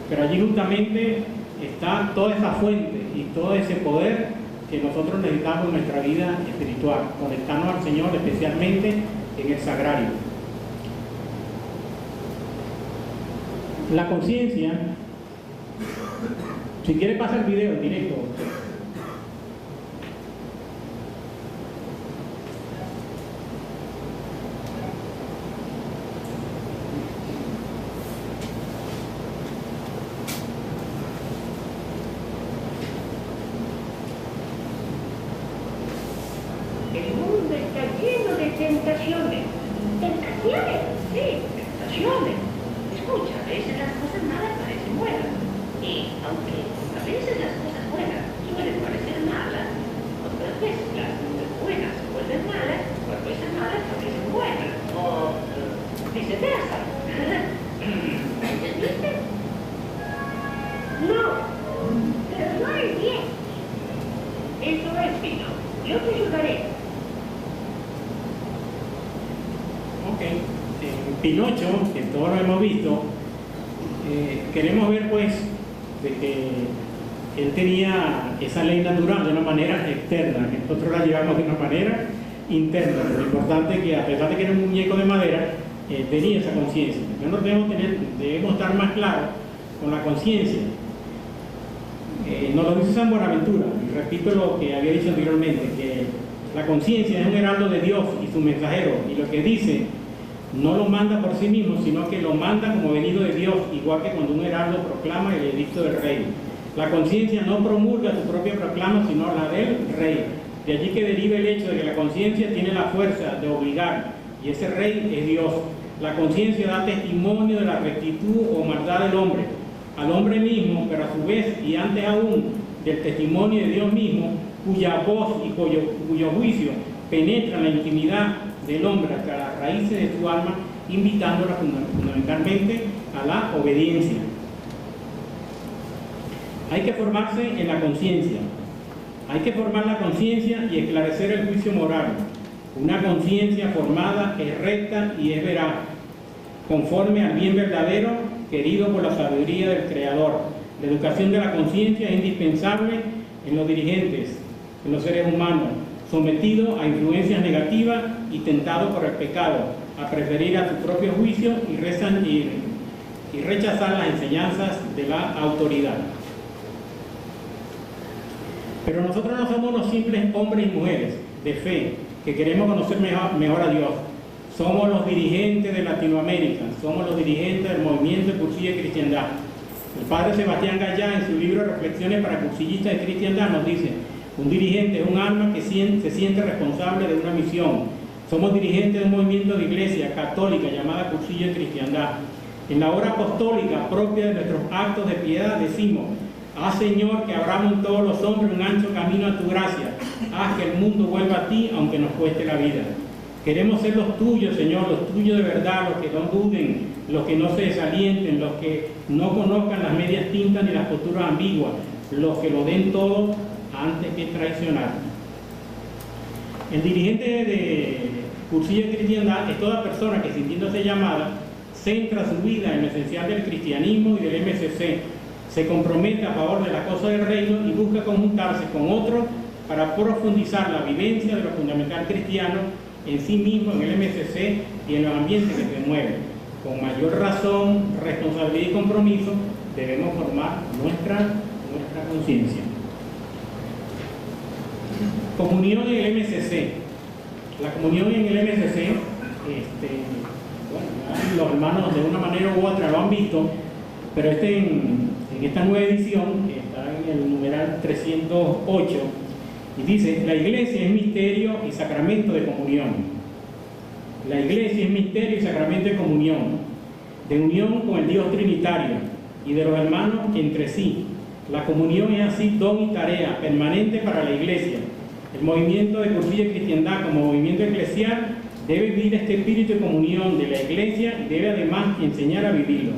pero allí justamente está toda esa fuente y todo ese poder que nosotros necesitamos en nuestra vida espiritual, conectarnos al Señor especialmente en el sagrario. La conciencia, si quiere pasar el video en directo. El mundo está lleno de tentaciones. ¿Tentaciones? Sí, tentaciones. Escucha, a veces las cosas malas parecen buenas. Y aunque a veces las cosas buenas suelen parecer malas, otras veces las cosas buenas se vuelven malas, otras veces malas parecen buenas. O viceversa. ¿Entendiste? No, pero no es bien. Eso es fino. Yo te ayudaré. Ok, en Pinocho, que todos lo hemos visto, queremos ver pues de que él tenía esa ley natural de una manera externa, que nosotros la llevamos de una manera interna. Lo importante es que a pesar de que era un muñeco de madera, tenía esa conciencia. Nosotros debemos estar más claros con la conciencia. Nos lo dice San Buenaventura, y repito lo que había dicho anteriormente, que la conciencia es un heraldo de Dios y su mensajero, y lo que dice no lo manda por sí mismo, sino que lo manda como venido de Dios, igual que cuando un heraldo proclama el edicto del rey. La conciencia no promulga su propia proclama, sino la del rey. De allí que deriva el hecho de que la conciencia tiene la fuerza de obligar, y ese rey es Dios. La conciencia da testimonio de la rectitud o maldad del hombre, al hombre mismo, pero a su vez, y antes aún, del testimonio de Dios mismo, cuya voz y cuyo juicio penetra en la intimidad del hombre hasta las raíces de su alma, invitándola fundamentalmente a la obediencia. Hay que formarse en la conciencia. Hay que formar la conciencia y esclarecer el juicio moral. Una conciencia formada es recta y es veraz, conforme al bien verdadero, querido por la sabiduría del Creador. La educación de la conciencia es indispensable en los dirigentes, en los seres humanos, sometidos a influencias negativas y tentados por el pecado, a preferir a su propio juicio y rechazar las enseñanzas de la autoridad. Pero nosotros no somos los simples hombres y mujeres de fe que queremos conocer mejor a Dios. Somos los dirigentes de Latinoamérica, somos los dirigentes del movimiento de Cursilla y Cristiandad. El padre Sebastián Gallá, en su libro Reflexiones para Cursillistas de Cristiandad, nos dice: un dirigente es un alma que se siente responsable de una misión. Somos dirigentes de un movimiento de iglesia católica llamada Cursilla y Cristiandad. En la obra apostólica propia de nuestros actos de piedad decimos: haz, Señor, que abramos en todos los hombres un ancho camino a tu gracia. Haz que el mundo vuelva a ti, aunque nos cueste la vida. Queremos ser los tuyos, Señor, los tuyos de verdad, los que no duden, los que no se desalienten, los que no conozcan las medias tintas ni las posturas ambiguas, los que lo den todo antes que traicionar. El dirigente de Cursillo de Cristiandad es toda persona que, sintiéndose llamada, centra su vida en lo esencial del cristianismo y del MSC, se compromete a favor de las cosas del reino y busca conjuntarse con otros para profundizar la vivencia de lo fundamental cristiano en sí mismo, en el MSC y en los ambientes que se mueven. Con mayor razón, responsabilidad y compromiso debemos formar nuestra conciencia. Comunión en el MSC. La comunión en el MSC, los hermanos de una manera u otra lo han visto, pero en esta nueva edición, que está en el numeral 308, y dice: la iglesia es misterio y sacramento de comunión. La iglesia es misterio y sacramento de comunión, de unión con el Dios Trinitario y de los hermanos entre sí. La comunión es así don y tarea permanente para la iglesia. El movimiento de Cursillo de Cristiandad como movimiento eclesial debe vivir este espíritu de comunión de la iglesia y debe además enseñar a vivirlo.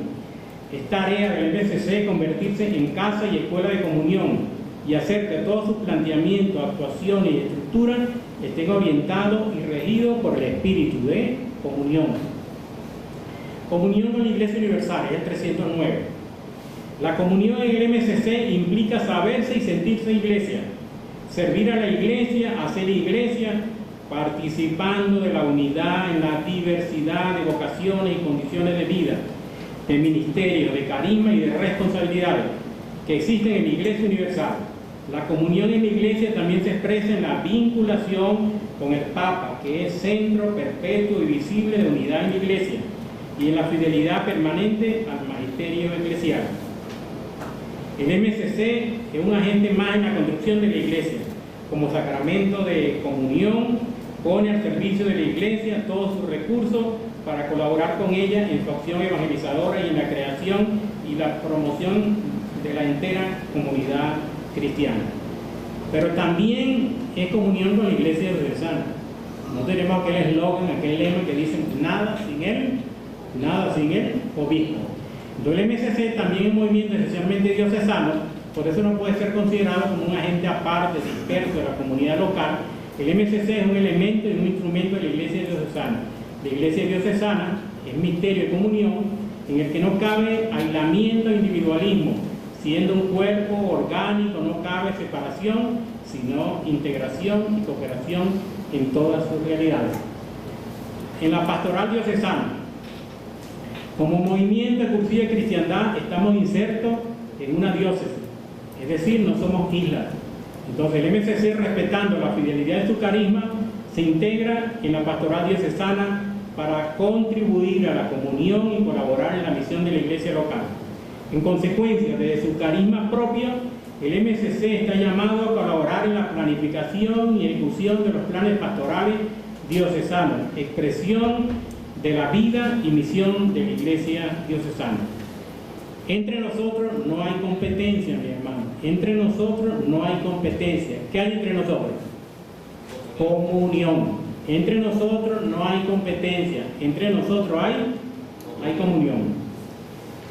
Es tarea del MSC convertirse en casa y escuela de comunión y hacer que todos sus planteamientos, actuaciones y estructuras estén orientados y regidos por el espíritu de comunión. Comunión con la Iglesia Universal, es el 309. La comunión en el MSC implica saberse y sentirse iglesia, servir a la iglesia, hacer iglesia, participando de la unidad en la diversidad de vocaciones y condiciones de vida, de ministerio, de carisma y de responsabilidades que existen en la Iglesia Universal. La comunión en la iglesia también se expresa en la vinculación con el Papa, que es centro perpetuo y visible de unidad en la iglesia, y en la fidelidad permanente al magisterio eclesial. El MSC es un agente más en la construcción de la iglesia. Como sacramento de comunión, pone al servicio de la iglesia todos sus recursos para colaborar con ella en su acción evangelizadora y en la creación y la promoción de la entera comunidad cristiana. Pero también es comunión con la iglesia diocesana. No tenemos aquel eslogan, aquel lema que dice nada sin el obispo. Entonces el MSC también es un movimiento esencialmente diocesano, por eso no puede ser considerado como un agente aparte, disperso de la comunidad local. El MSC es un elemento y un instrumento de la iglesia diocesana. La iglesia diocesana es misterio de comunión en el que no cabe aislamiento e individualismo. Siendo un cuerpo orgánico no cabe separación, sino integración y cooperación en todas sus realidades. En la pastoral diocesana, como movimiento de Cursillo de Cristiandad, estamos insertos en una diócesis, es decir, no somos islas. Entonces el MSC, respetando la fidelidad de su carisma, se integra en la pastoral diocesana para contribuir a la comunión y colaborar en la misión de la iglesia local. En consecuencia, desde su carisma propio, el MSC está llamado a colaborar en la planificación y ejecución de los planes pastorales diocesanos, expresión de la vida y misión de la iglesia diocesana. Entre nosotros no hay competencia, mi hermano. Entre nosotros no hay competencia. ¿Qué hay entre nosotros? Comunión. Entre nosotros no hay competencia. Entre nosotros hay comunión.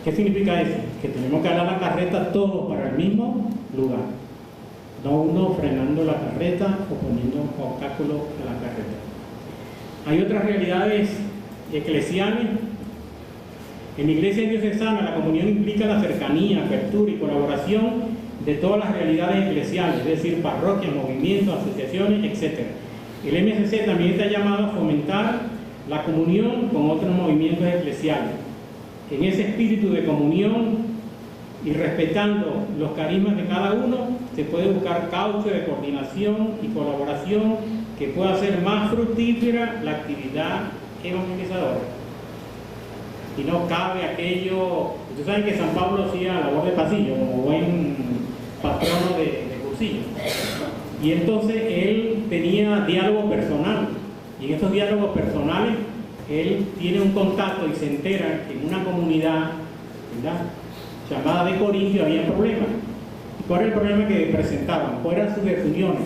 ¿Qué significa eso? Que tenemos que dar la carreta todos para el mismo lugar. No uno frenando la carreta o poniendo obstáculos a la carreta. Hay otras realidades eclesiales. En la iglesia diocesana la comunión implica la cercanía, apertura y colaboración de todas las realidades eclesiales, es decir, parroquias, movimientos, asociaciones, etc. El MSC también está llamado a fomentar la comunión con otros movimientos eclesiales. En ese espíritu de comunión y respetando los carismas de cada uno, se puede buscar cauce de coordinación y colaboración que pueda hacer más fructífera la actividad evangelizadora. Y no cabe aquello. Ustedes saben que San Pablo hacía labor de pasillo como buen patrono de Cursillo, y entonces él tenía diálogo personal, y en esos diálogos personales él tiene un contacto y se entera que en una comunidad, ¿verdad?, llamada de Corintio había problemas. ¿Cuál era el problema que presentaban? ¿Cuáles eran sus reuniones?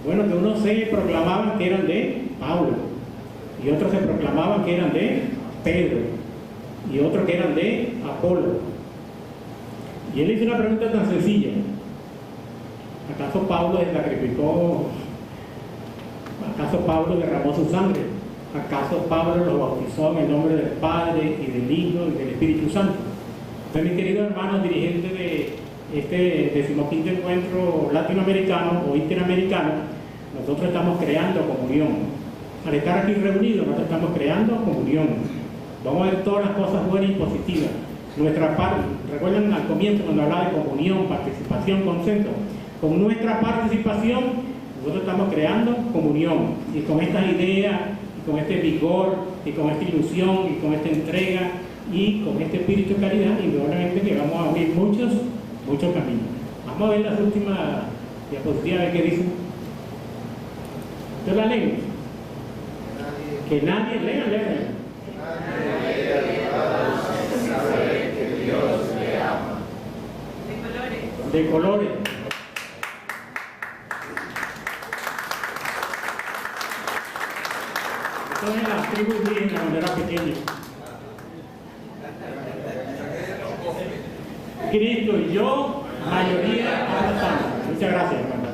Bueno, que unos se proclamaban que eran de Pablo, y otros se proclamaban que eran de Pedro, y otros que eran de Apolo. Y él hizo una pregunta tan sencilla: ¿acaso Pablo se sacrificó ¿Acaso Pablo derramó su sangre? ¿Acaso Pablo los bautizó en el nombre del Padre y del Hijo y del Espíritu Santo? Entonces, mis queridos hermanos dirigentes de este 15º encuentro latinoamericano o interamericano, nosotros estamos creando comunión. Al estar aquí reunidos, nosotros estamos creando comunión. Vamos a ver todas las cosas buenas y positivas. Nuestra parte, recuerden al comienzo cuando hablaba de comunión, participación, consenso. Con nuestra participación, nosotros estamos creando comunión. Y con estas ideas, y con este vigor, y con esta ilusión, y con esta entrega, y con este espíritu de caridad, indudablemente que vamos a abrir muchos caminos. Vamos a ver las últimas diapositivas, a ver qué dicen. ¿Ustedes la leen? Que nadie lea. De colores. Esto es las tribus indígenas cuando era pequeño. Cristo y yo, mayoría abrazamos. Muchas gracias, hermano.